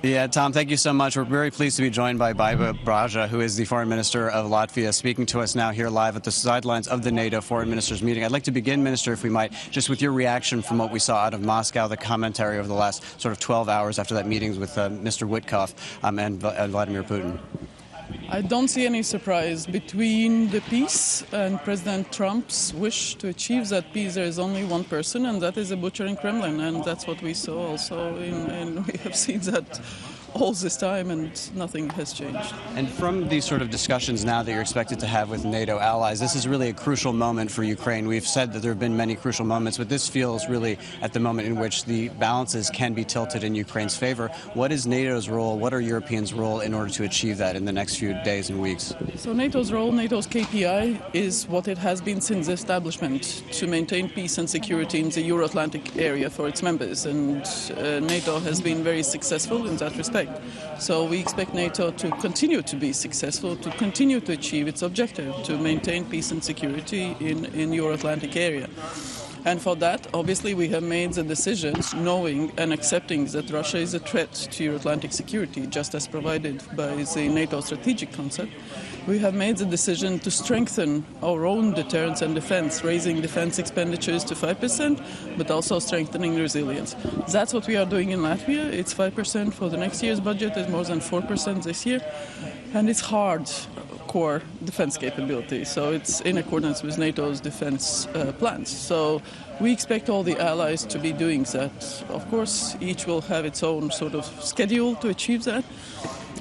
Yeah, Tom, thank you so much. We're very pleased to be joined by Baiba, Braže, who is the Foreign Minister of Latvia, speaking to us now here live at the sidelines of the NATO Foreign Ministers meeting. I'd like to begin, Minister, if we might, just with your reaction from what we saw out of Moscow, the commentary over the last sort of 12 hours after that meeting with Mr. Witkoff and Vladimir Putin. I don't see any surprise between the peace and President Trump's wish to achieve that peace. There is only one person, and that is a butcher in Kremlin, and that's what we saw also. And we have seen that all this time, and nothing has changed. And from these sort of discussions now that you're expected to have with NATO allies, this is really a crucial moment for Ukraine. We've said that there have been many crucial moments, but this feels really at the moment in which the balances can be tilted in Ukraine's favor. What is NATO's role? What are Europeans' role in order to achieve that in the next few days and weeks? So NATO's role, NATO's KPI, is what it has been since the establishment, to maintain peace and security in the Euro-Atlantic area for its members. And NATO has been very successful in that respect. So we expect NATO to continue to be successful, to continue to achieve its objective, to maintain peace and security in Euro-Atlantic area. And for that, obviously, we have made the decisions knowing and accepting that Russia is a threat to Euro-Atlantic security, just as provided by the NATO strategic concept. We have made the decision to strengthen our own deterrence and defense, raising defense expenditures to 5%, but also strengthening resilience. That's what we are doing in Latvia. It's 5% for the next year's budget. It's more than 4% this year. And it's hard core defense capability, so it's in accordance with NATO's defense plans. So we expect all the allies to be doing that. Of course, each will have its own sort of schedule to achieve that.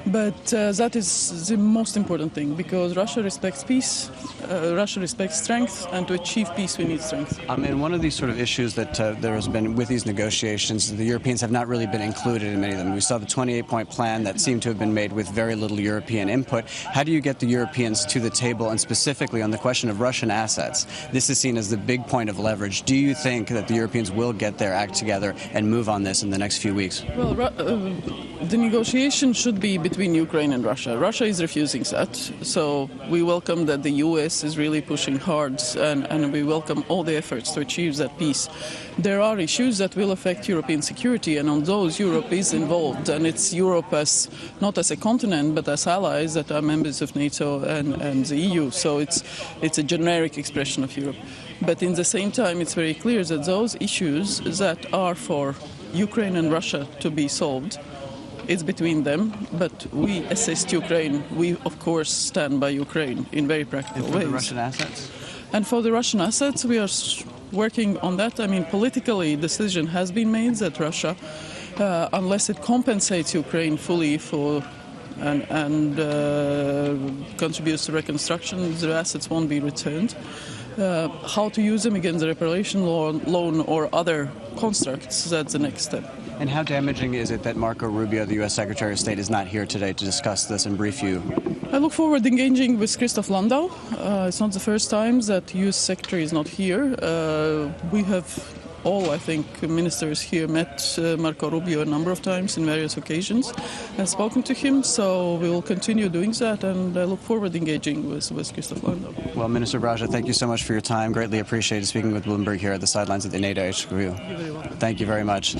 But that is the most important thing, because Russia respects peace, Russia respects strength, and to achieve peace we need strength. And one of these sort of issues that there has been with these negotiations, the Europeans have not really been included in many of them. We saw the 28-point plan that seemed to have been made with very little European input. How do you get the Europeans to the table, and specifically on the question of Russian assets? This is seen as the big point of leverage. Do you think that the Europeans will get their act together and move on this in the next few weeks? Well, the negotiation should be between Ukraine and Russia. Russia is refusing that, so we welcome that the US is really pushing hard, and we welcome all the efforts to achieve that peace. There are issues that will affect European security, and on those Europe is involved, and it's Europe as not as a continent but as allies that are members of NATO and the EU, so it's a generic expression of Europe. But in the same time, it's very clear that those issues that are for Ukraine and Russia to be solved, it's between them, but we assist Ukraine. We, of course, stand by Ukraine in very practical ways. And for the Russian assets? And for the Russian assets, we are working on that. I mean, politically, decision has been made that Russia, unless it compensates Ukraine fully for and contributes to reconstruction, the assets won't be returned. How to use them against the reparation loan or other constructs, that's the next step. And how damaging is it that Marco Rubio, the U.S. Secretary of State, is not here today to discuss this and brief you? I look forward to engaging with Christoph Landau. It's not the first time that U.S. Secretary is not here. We have all, I think, ministers here met Marco Rubio a number of times in various occasions and spoken to him, so we will continue doing that, and I look forward to engaging with Christoph Landau. Well, Minister Braže, thank you so much for your time. Greatly appreciated speaking with Bloomberg here at the sidelines of the NATO HQ. You're very welcome. Thank you very much.